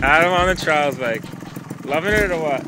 Adam on the Charles bike. Loving it or what?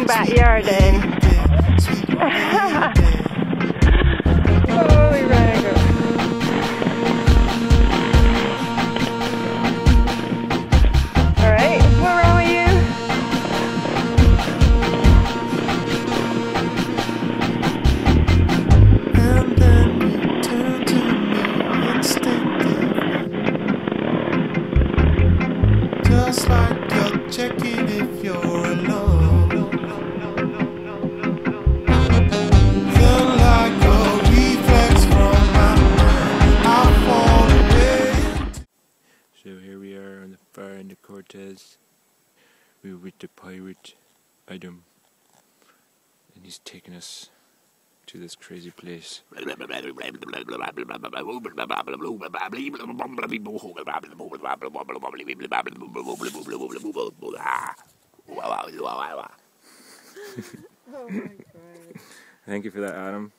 Backyard in. Holy ragger. Alright, what's wrong with you? And then you turn to me instinctively, just like you're checking if you're alone. So here we are on the far end of Cortes. We're with the pirate Adam, and he's taking us to this crazy place. Oh my God. Thank you for that, Adam.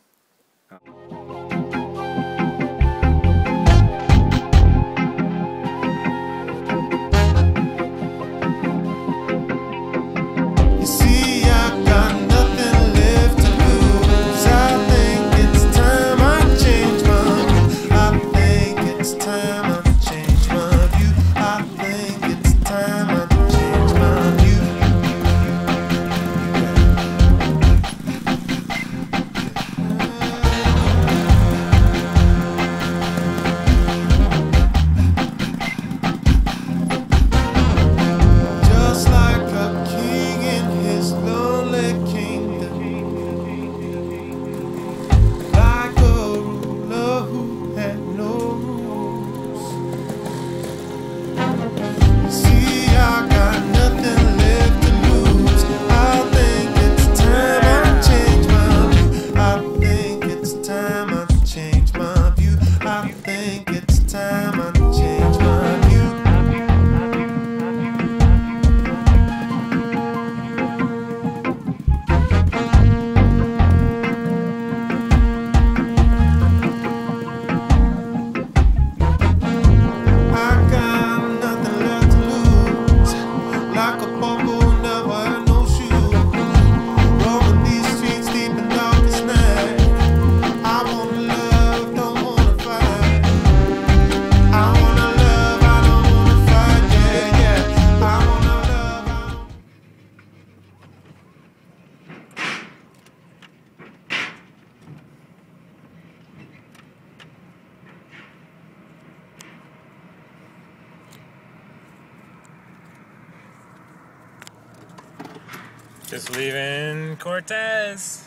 Just leaving Cortes.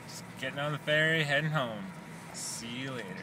Just getting on the ferry, heading home. See you later.